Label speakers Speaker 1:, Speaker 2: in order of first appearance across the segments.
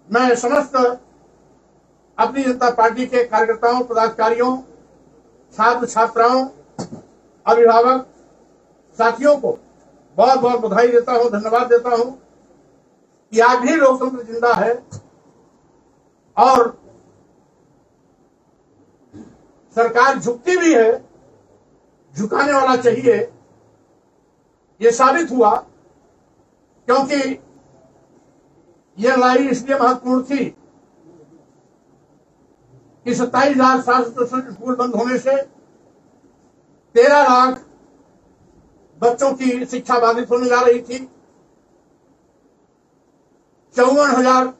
Speaker 1: मैं समस्त अपनी जनता पार्टी के कार्यकर्ताओं, पदाधिकारियों, छात्र छात्राओं, अभिभावक साथियों को बहुत बहुत बधाई देता हूं, धन्यवाद देता हूं कि आज भी लोकतंत्र जिंदा है और सरकार झुकती भी है, झुकाने वाला चाहिए। ये साबित हुआ क्योंकि यह लड़ाई इसलिए महत्वपूर्ण थी कि 27,767 स्कूल बंद होने से 13 लाख बच्चों की शिक्षा बाधित होने जा रही थी। 54,000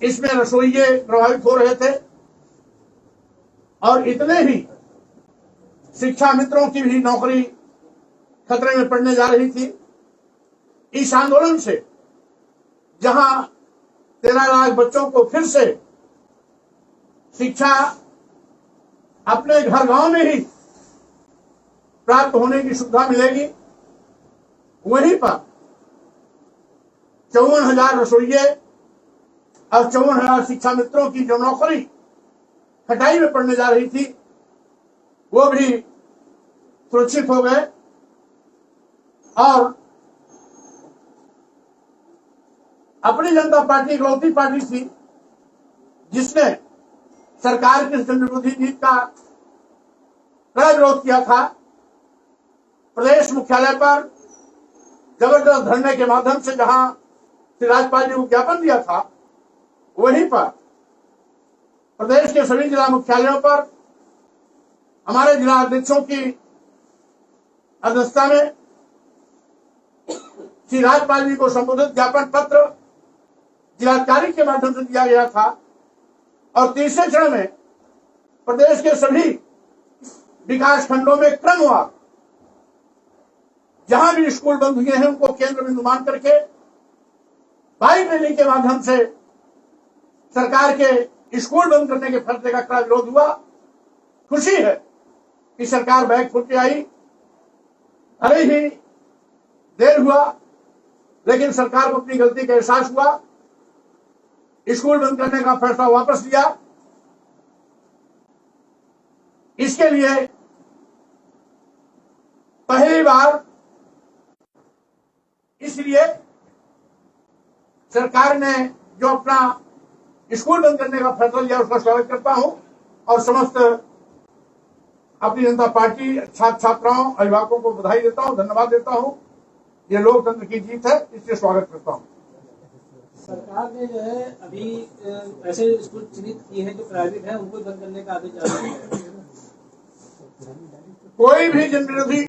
Speaker 1: इसमें रसोइये प्रभावित हो रहे थे और इतने ही शिक्षा मित्रों की भी नौकरी खतरे में पड़ने जा रही थी। इस आंदोलन से जहां 13 लाख बच्चों को फिर से शिक्षा अपने घर गांव में ही प्राप्त होने की सुविधा मिलेगी, वहीं पर 54,000 रसोइये और 54,000 शिक्षा मित्रों की जो नौकरी खटाई में पड़ने जा रही थी वो भी सुरक्षित हो गए। और अपनी जनता पार्टी इकलौती पार्टी थी जिसने सरकार की जन विरोधी नीति का कड़ा विरोध किया था। प्रदेश मुख्यालय पर जबरदस्त धरने के माध्यम से जहां श्री राज्यपाल जी को ज्ञापन दिया था, वहीं पर प्रदेश के सभी जिला मुख्यालयों पर हमारे जिला अध्यक्षों की अध्यक्षता में श्री राज्यपाल जी को संबोधित ज्ञापन पत्र जिलाधिकारी के माध्यम से दिया गया था। और तीसरे चरण में प्रदेश के सभी विकास खंडों में क्रमवार जहां भी स्कूल बंद हुए हैं उनको केंद्र बिंदु मान करके बाइक रैली के माध्यम से सरकार के स्कूल बंद करने के फैसले का कड़ा विरोध हुआ। खुशी है कि सरकार बैग फूट के आई, अरे ही देर हुआ लेकिन सरकार को अपनी गलती का एहसास हुआ, स्कूल बंद करने का फैसला वापस लिया। इसके लिए पहली बार इसलिए सरकार ने जो अपना स्कूल बंद करने का फैसला लिया उसका स्वागत करता हूं और समस्त अपनी जनता पार्टी छात्र छात्राओं अभिभावकों को बधाई देता हूं, धन्यवाद देता हूं। ये लोकतंत्र की जीत है, इसलिए स्वागत करता हूं।
Speaker 2: सरकार ने जो है अभी ऐसे स्कूल चिन्हित किए हैं जो प्राइवेट है, उनको बंद करने का आदेश जारी किया है।
Speaker 1: कोई भी जन विरोधी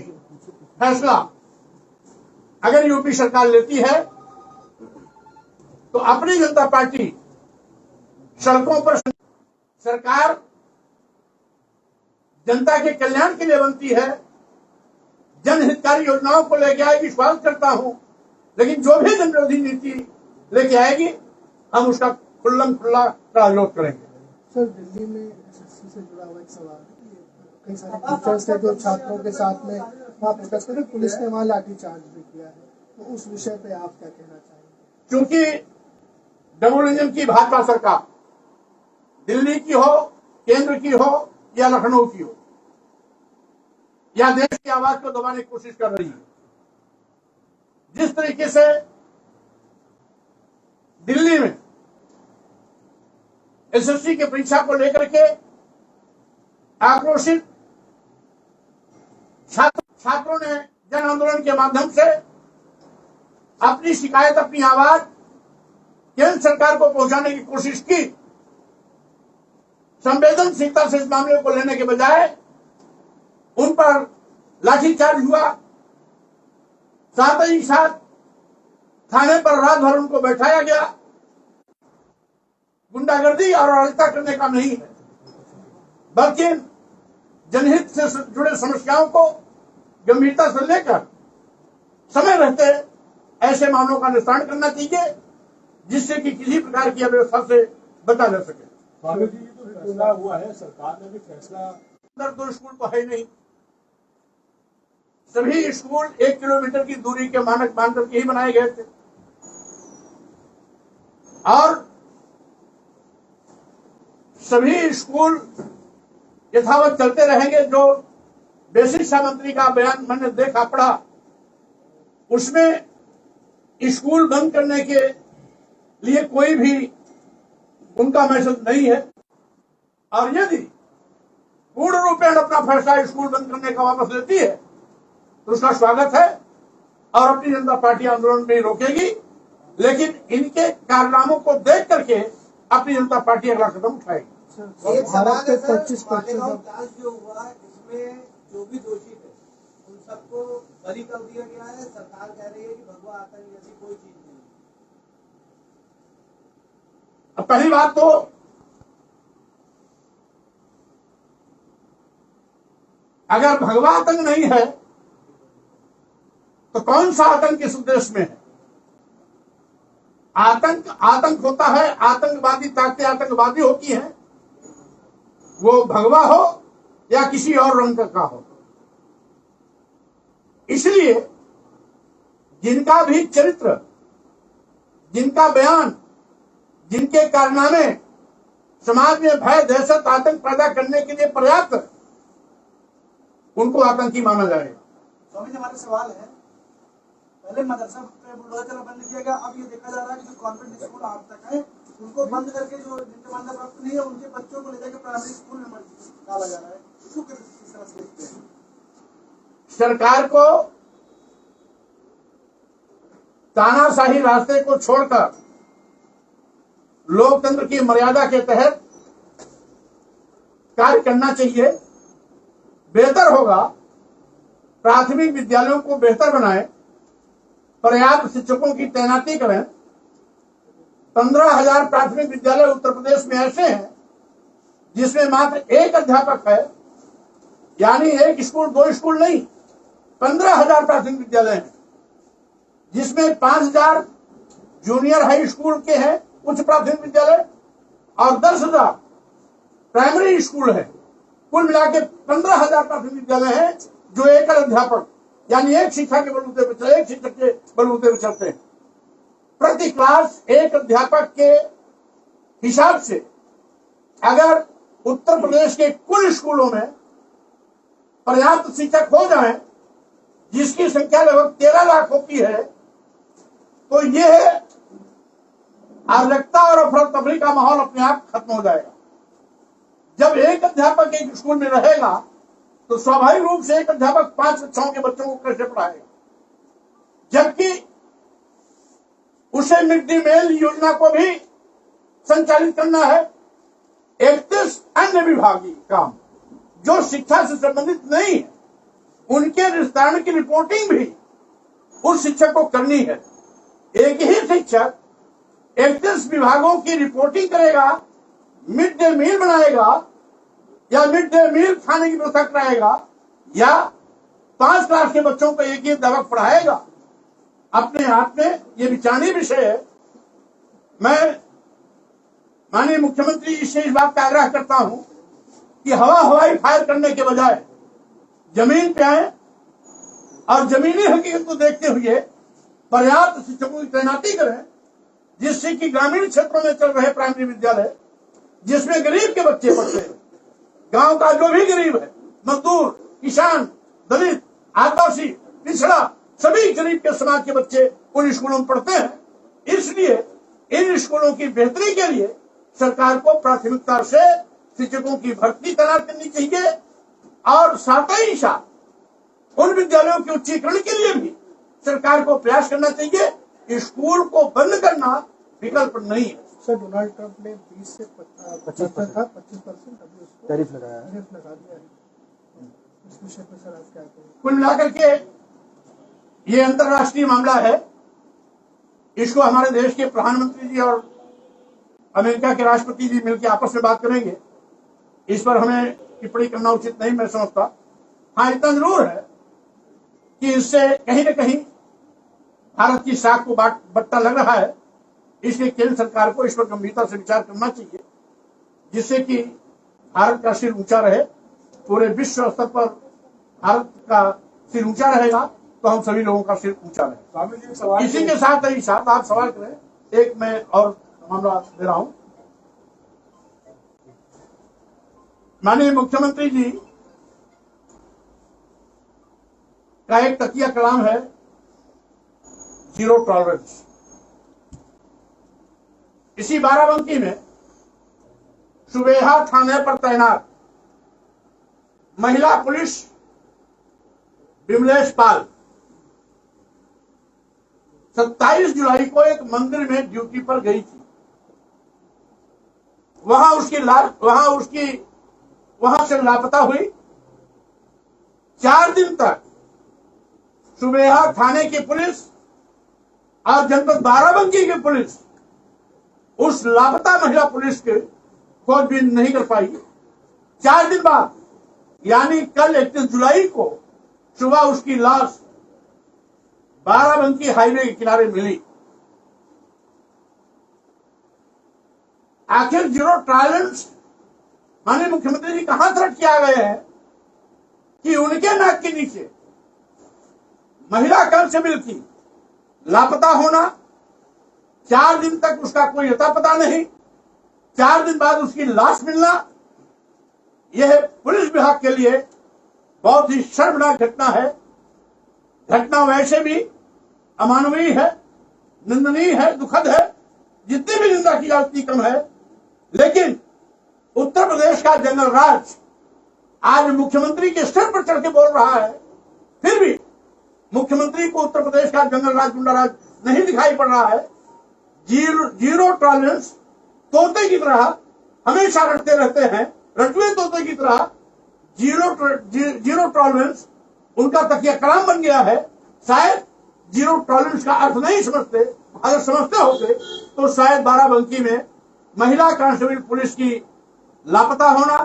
Speaker 1: फैसला अगर यूपी सरकार लेती है तो अपनी जनता पार्टी सड़कों पर, सरकार जनता के कल्याण के लिए बनती है, जनहितकारी योजनाओं को लेके आएगी, विश्वास करता हूं। लेकिन जो भी जन विरोधी नीति लेके आएगी हम उसका खुल्लम खुल्ला विरोध करेंगे।
Speaker 3: सर, दिल्ली में एसएससी से जुड़ा हुआ एक सवाल है, कई सारे टीचर्स थे जो छात्रों के साथ में वहाँ प्रोटेस्ट करे, पुलिस ने वहाँ लाठीचार्ज भी किया है, तो उस विषय पे आप क्या कहना चाहेंगे?
Speaker 1: क्योंकि डबल इंजन की भाजपा सरकार दिल्ली की हो, केंद्र की हो या लखनऊ की हो, या देश की आवाज को दबाने की कोशिश कर रही है। जिस तरीके से दिल्ली में एसएससी की परीक्षा को लेकर के आक्रोशित छात्रों ने जन आंदोलन के माध्यम से अपनी शिकायत, अपनी आवाज केंद्र सरकार को पहुंचाने की कोशिश की, संवेदनशीलता से इस मामले को लेने के बजाय उन पर लाठीचार्ज हुआ। साथ ही साथ थाने पर रात भर उनको बैठाया गया। गुंडागर्दी और अराजकता करने का नहीं है, बल्कि जनहित से जुड़े समस्याओं को गंभीरता से लेकर समय रहते ऐसे मामलों का निस्तारण करना चाहिए जिससे कि किसी प्रकार की अव्यवस्था से बचा जा सके।
Speaker 4: स्वामी जी तो चुना हुआ है, सरकार ने भी फैसला,
Speaker 1: अंदर तो स्कूल तो है नहीं, सभी स्कूल 1 किलोमीटर की दूरी के मानक मान करके ही बनाए गए थे। और सभी स्कूल यथावत चलते रहेंगे। जो बेसिक शिक्षा मंत्री का बयान मैंने देखा पढ़ा, उसमें स्कूल बंद करने के लिए कोई भी उनका मैसेज नहीं है। और यदि पूर्ण रूपेण अपना फैसला स्कूल बंद करने का वापस लेती है तो उसका स्वागत है और अपनी जनता पार्टी आंदोलन में रोकेगी, लेकिन इनके कारनामों को देख करके अपनी जनता पार्टी अगला कदम उठाएगी।
Speaker 5: एक सवाल
Speaker 3: भारत के
Speaker 5: है सर,
Speaker 3: 25%
Speaker 5: मालेगांव ब्लास्ट जो हुआ इसमें जो भी दोषी थे उन सबको बरी कर दिया गया है। सरकार कह रही है कि भगवा आतंक जैसी कोई चीज नहीं।
Speaker 1: अब पहली बात तो अगर भगवा आतंक नहीं है तो कौन सा आतंक इस देश में है? आतंक होता है, आतंकवादी ताकतें आतंकवादी होती हैं, वो भगवा हो या किसी और रंग का हो। इसलिए जिनका भी चरित्र, जिनका बयान, जिनके कारनामे समाज में भय, दहशत, आतंक पैदा करने के लिए पर्याप्त, उनको आतंकी माना जाएगा।
Speaker 5: स्वामी जी, हमारा सवाल है, पहले मदरसा पे बुलडोजर चला बंद किया गया, अब ये देखा जा रहा है कि जो कॉन्वेंट स्कूल आज तक है उनको बंद करके जो जिनके मान्यता प्राप्त नहीं है उनके बच्चों को ले जाकर प्राइमरी स्कूल में डाला जा रहा है। इसको किस तरह से देखते हैं?
Speaker 1: सरकार को तानाशाही रास्ते को छोड़कर लोकतंत्र की मर्यादा के तहत कार्य करना चाहिए। बेहतर होगा प्राथमिक विद्यालयों को बेहतर बनाएं, पर्याप्त शिक्षकों की तैनाती करें। 15,000 प्राथमिक विद्यालय उत्तर प्रदेश में ऐसे हैं जिसमें मात्र एक अध्यापक है, यानी एक स्कूल, दो स्कूल नहीं, 15,000 प्राथमिक विद्यालय हैं, जिसमें 5,000 जूनियर हाई स्कूल के हैं, उच्च प्राथमिक विद्यालय, और 10,000 प्राइमरी स्कूल है। कुल मिला के 15,000 प्राथमिक विद्यालय हैं जो एक अध्यापक यानी एक शिक्षा के बलबूते पर, एक शिक्षक के बलबूते पर चलते हैं। प्रति क्लास एक अध्यापक के हिसाब से अगर उत्तर प्रदेश के कुल स्कूलों में पर्याप्त शिक्षक हो जाएं, जिसकी संख्या लगभग 13 लाख होती है, तो यह अराजकता और अफरा तफरी का माहौल अपने आप खत्म हो जाएगा। जब एक अध्यापक एक स्कूल में रहेगा तो स्वाभाविक रूप से एक अध्यापक 5 कक्षाओं के बच्चों को कैसे पढ़ाएगा, जबकि उसे मिड डे मील योजना को भी संचालित करना है। 31 अन्य विभागीय काम जो शिक्षा से संबंधित नहीं है, उनके निस्तारण की रिपोर्टिंग भी उस शिक्षक को करनी है। एक ही शिक्षक 31 विभागों की रिपोर्टिंग करेगा, मिड डे मील बनाएगा या मिड डे मील खाने की व्यवस्था कराएगा, या 5 क्लास के बच्चों को एक ही अध्यापक पढ़ाएगा। अपने आप में ये विचारणीय विषय है। मैं माननीय मुख्यमंत्री जी से इस बात का आग्रह करता हूं कि हवाई फायर करने के बजाय जमीन पे आए और जमीनी हकीकत को देखते हुए पर्याप्त शिक्षकों की तैनाती करें, जिससे कि ग्रामीण क्षेत्रों में चल रहे प्राइमरी विद्यालय, जिसमें गरीब के बच्चे पढ़ते हैं, गांव का जो भी गरीब है, मजदूर, किसान, दलित, आदिवासी, पिछड़ा, सभी गरीब के समाज के बच्चे उन स्कूलों में पढ़ते हैं। इसलिए इन स्कूलों की बेहतरी के लिए सरकार को प्राथमिकता से शिक्षकों की भर्ती तैनात करनी चाहिए और साथ ही साथ उन विद्यालयों के उच्चीकरण के लिए भी सरकार को प्रयास करना चाहिए। स्कूल को बंद करना विकल्प नहीं है।
Speaker 3: सर, डोनाल्ड ट्रंप ने 20 से 25% था, 25% अभी उसको
Speaker 4: टैरिफ लगाया है।
Speaker 3: टैरिफ लगा दिया है। इस विषय पर सर आप क्या कहेंगे?
Speaker 1: कुल मिलाकर के ये अंतर्राष्ट्रीय मामला है। इसको हमारे देश के प्रधानमंत्री जी और अमेरिका के राष्ट्रपति जी मिलकर आपस में बात करेंगे। इस पर हमें टिप्पणी करना उचित नहीं मैं समझता। हाँ, इतना जरूर है कि इससे कहीं न कहीं भारत की साख को बट्टा लग रहा है। इसलिए केंद्र सरकार को इस पर गंभीरता से विचार करना चाहिए, जिससे कि भारत का सिर ऊंचा रहे। पूरे विश्व स्तर पर भारत का सिर ऊंचा रहेगा तो हम सभी लोगों का सिर ऊंचा रहे।
Speaker 4: स्वामी जी, एक सवाल
Speaker 1: इसी के साथ ही साथ आप सवाल करें, एक मैं और मामला दे रहा हूं। माननीय मुख्यमंत्री जी का एक तकिया कलाम है, जीरो टॉलरेंस। इसी बाराबंकी में सुबेहा थाने पर तैनात महिला पुलिस विमलेश पाल 27 जुलाई को एक मंदिर में ड्यूटी पर गई थी। वहां से लापता हुई। 4 दिन तक सुबेहा थाने की पुलिस और जनपद बाराबंकी की पुलिस उस लापता महिला पुलिस के खोजबीन नहीं कर पाई। 4 दिन बाद यानी कल 31 जुलाई को सुबह उसकी लाश बाराबंकी हाईवे के किनारे मिली। आखिर जीरो टॉलरेंस माननीय मुख्यमंत्री जी कहां थ्रेट किया गए हैं कि उनके नाक के नीचे महिला कांस्टेबल की लापता होना, 4 दिन तक उसका कोई अता पता नहीं, 4 दिन बाद उसकी लाश मिलना, यह पुलिस विभाग के लिए बहुत ही शर्मनाक घटना है। घटना वैसे भी अमानवीय है, निंदनीय है, दुखद है। जितनी भी निंदा की जाती उतनी कम है। लेकिन उत्तर प्रदेश का जंगल राज आज मुख्यमंत्री के स्तर पर चढ़ के बोल रहा है, फिर भी मुख्यमंत्री को उत्तर प्रदेश का जंगल राज, गुंडा राज नहीं दिखाई पड़ रहा है। जीरो टॉलरेंस तोते की तरह हमेशा रटते रहते हैं, रटुए तोते की तरह। जीरो टॉलरेंस उनका तकिया कलाम बन गया है। शायद जीरो टॉलरेंस का अर्थ नहीं समझते, अगर समझते होते तो शायद बाराबंकी में महिला कांस्टेबल पुलिस की लापता होना,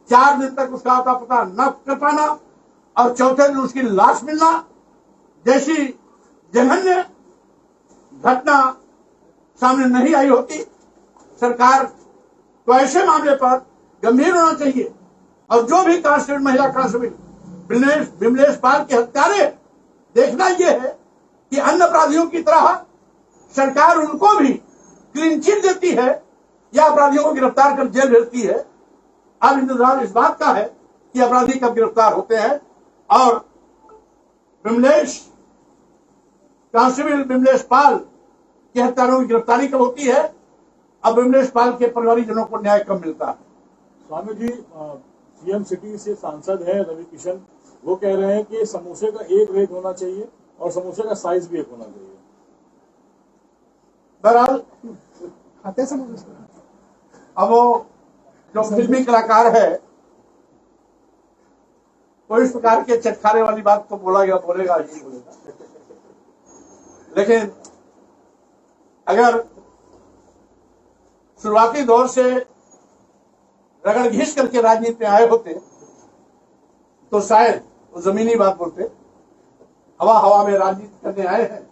Speaker 1: 4 दिन तक उसका अता पता न कर पाना और चौथे दिन उसकी लाश मिलना जैसी जघन्य घटना सामने नहीं आई होती। सरकार को ऐसे मामले पर गंभीर होना चाहिए और जो भी कांस्टेबल, महिला कांस्टेबल विमलेश पाल के हत्यारे, देखना यह है कि अन्य अपराधियों की तरह सरकार उनको भी क्लीन चिट देती है या अपराधियों को गिरफ्तार कर जेल भेजती है। अब इंतजार इस बात का है कि अपराधी कब गिरफ्तार होते हैं और कांस्टेबल विमलेश पाल के हत्यारों की गिरफ्तारी कब होती है। अब विमलेश पाल के परिवारजनों को न्याय कब मिलता है।
Speaker 4: स्वामी जी, सीएम सिटी से सांसद है रवि किशन, वो कह रहे हैं कि समोसे का एक रेट होना चाहिए और समोसे का साइज भी एक होना चाहिए।
Speaker 1: बहरहाल
Speaker 3: खाते समझ
Speaker 1: अब वो जो फिल्मी कलाकार है वो इस प्रकार के चटखारे वाली बात तो बोलेगा ही बोलेगा। लेकिन अगर शुरुआती दौर से रगड़ घिस करके राजनीति में आए होते तो शायद वो जमीनी बात बोलते। हवा में राजनीति करने आए हैं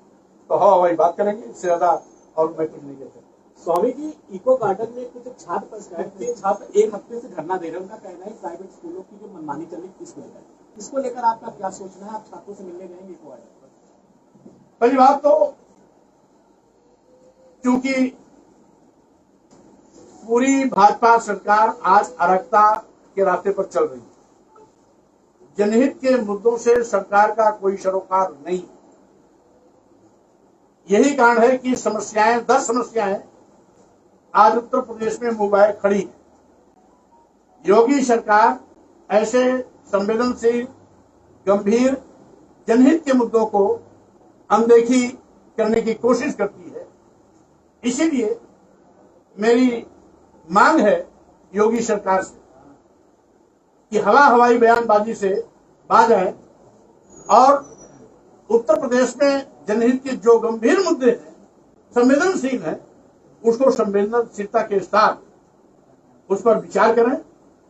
Speaker 1: तो हवा बात करेंगे, इससे ज्यादा और मैं कुछ नहीं कहता।
Speaker 2: स्वामी जी, इको गार्डन में कुछ छात्र पंचायत के छात्र 1 हफ्ते से धरना दे रहे हैं। उनका कहना है प्राइवेट स्कूलों की जो मनमानी चल रही है, इसको लेकर आपका क्या सोचना है? आप छात्रों से मिलने जाएंगे इको गार्डन?
Speaker 1: पहली बात तो क्योंकि पूरी भाजपा सरकार आज अराजकता के रास्ते पर चल रही है, जनहित के मुद्दों से सरकार का कोई सरोकार नहीं। यही कारण है कि 10 समस्याएं आज उत्तर प्रदेश में मुंबई खड़ी है। योगी सरकार ऐसे संवेदनशील, गंभीर जनहित के मुद्दों को अनदेखी करने की कोशिश करती है। इसीलिए मेरी मांग है योगी सरकार से कि हवाई बयानबाजी से बाज आए और उत्तर प्रदेश में जनहित के जो गंभीर मुद्दे हैं, संवेदनशील हैं, उसको संवेदनशीलता के साथ उस पर विचार करें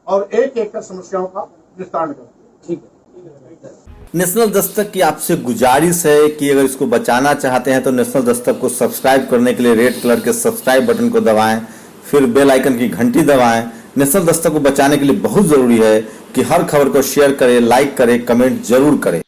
Speaker 1: और एक एक कर समस्याओं का निस्तारण करें।
Speaker 2: ठीक है।
Speaker 6: नेशनल दस्तक की आपसे गुजारिश है कि अगर इसको बचाना चाहते हैं तो नेशनल दस्तक को सब्सक्राइब करने के लिए रेड कलर के सब्सक्राइब बटन को दबाएं, फिर बेल आइकन की घंटी दबाएं। नेशनल दस्तक को बचाने के लिए बहुत जरूरी है कि हर खबर को शेयर करें, लाइक करें, कमेंट जरूर करें।